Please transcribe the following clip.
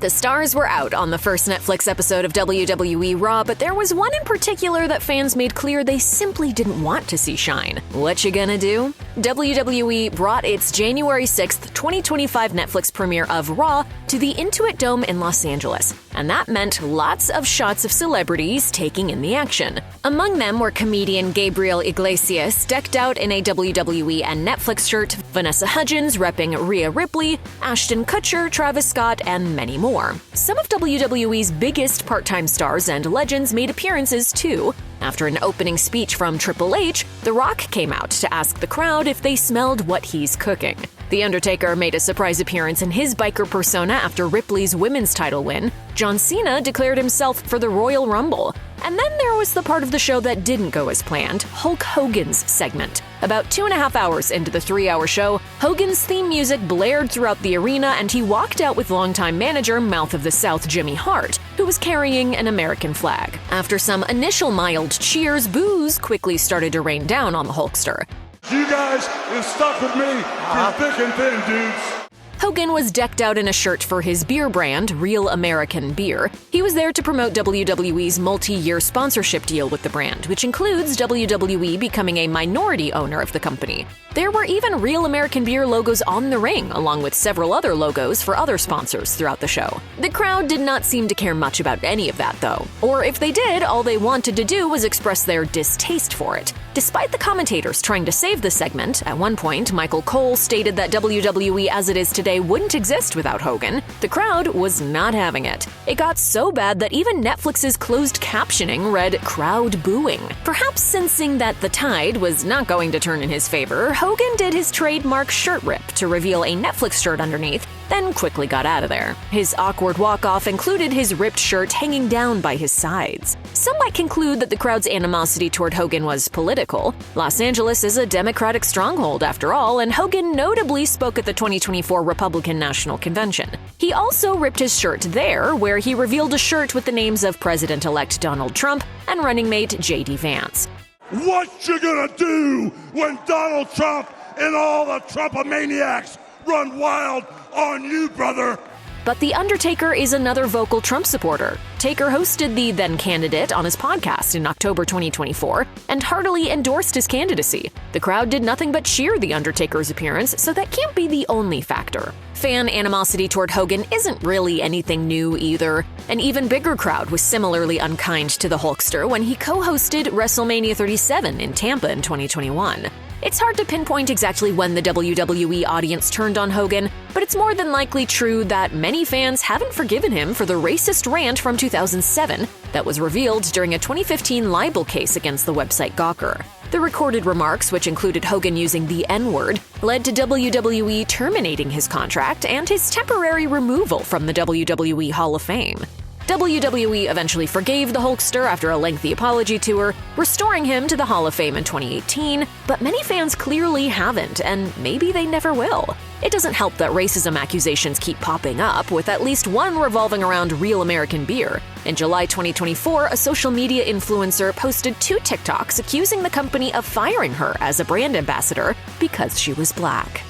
The stars were out on the first Netflix episode of WWE Raw, but there was one in particular that fans made clear they simply didn't want to see shine. What you gonna do? WWE brought its January 6th, 2025 Netflix premiere of Raw to the Intuit Dome in Los Angeles, and that meant lots of shots of celebrities taking in the action. Among them were comedian Gabriel Iglesias, decked out in a WWE and Netflix shirt, Vanessa Hudgens repping Rhea Ripley, Ashton Kutcher, Travis Scott, and many more. Some of WWE's biggest part-time stars and legends made appearances too. After an opening speech from Triple H, The Rock came out to ask the crowd if they smelled what he's cooking. The Undertaker made a surprise appearance in his biker persona after Ripley's women's title win. John Cena declared himself for the Royal Rumble. And then there was the part of the show that didn't go as planned, Hulk Hogan's segment. About 2.5 hours into the 3-hour show, Hogan's theme music blared throughout the arena and he walked out with longtime manager Mouth of the South Jimmy Hart, who was carrying an American flag. After some initial mild cheers, boos quickly started to rain down on the Hulkster. You guys is stuck with me through thick and thin, dudes. Hogan was decked out in a shirt for his beer brand, Real American Beer. He was there to promote WWE's multi-year sponsorship deal with the brand, which includes WWE becoming a minority owner of the company. There were even Real American Beer logos on the ring, along with several other logos for other sponsors throughout the show. The crowd did not seem to care much about any of that, though. Or if they did, all they wanted to do was express their distaste for it. Despite the commentators trying to save the segment, at one point, Michael Cole stated that WWE as it is today wouldn't exist without Hogan. The crowd was not having it. It got so bad that even Netflix's closed captioning read "crowd booing." Perhaps sensing that the tide was not going to turn in his favor, Hogan did his trademark shirt rip to reveal a Netflix shirt underneath, then quickly got out of there. His awkward walk-off included his ripped shirt hanging down by his sides. Some might conclude that the crowd's animosity toward Hogan was political. Los Angeles is a Democratic stronghold after all, and Hogan notably spoke at the 2024 Republican National Convention. He also ripped his shirt there, where he revealed a shirt with the names of President-elect Donald Trump and running mate J.D. Vance. What you gonna do when Donald Trump and all the Trumpomaniacs run wild on you, brother? But The Undertaker is another vocal Trump supporter. Taker hosted the then-candidate on his podcast in October 2024 and heartily endorsed his candidacy. The crowd did nothing but cheer The Undertaker's appearance, so that can't be the only factor. Fan animosity toward Hogan isn't really anything new either. An even bigger crowd was similarly unkind to the Hulkster when he co-hosted WrestleMania 37 in Tampa in 2021. It's hard to pinpoint exactly when the WWE audience turned on Hogan, but it's more than likely true that many fans haven't forgiven him for the racist rant from 2007 that was revealed during a 2015 libel case against the website Gawker. The recorded remarks, which included Hogan using the N-word, led to WWE terminating his contract and his temporary removal from the WWE Hall of Fame. WWE eventually forgave the Hulkster after a lengthy apology tour, restoring him to the Hall of Fame in 2018, but many fans clearly haven't, and maybe they never will. It doesn't help that racism accusations keep popping up, with at least one revolving around Real American Beer. In July 2024, a social media influencer posted 2 TikToks accusing the company of firing her as a brand ambassador because she was black.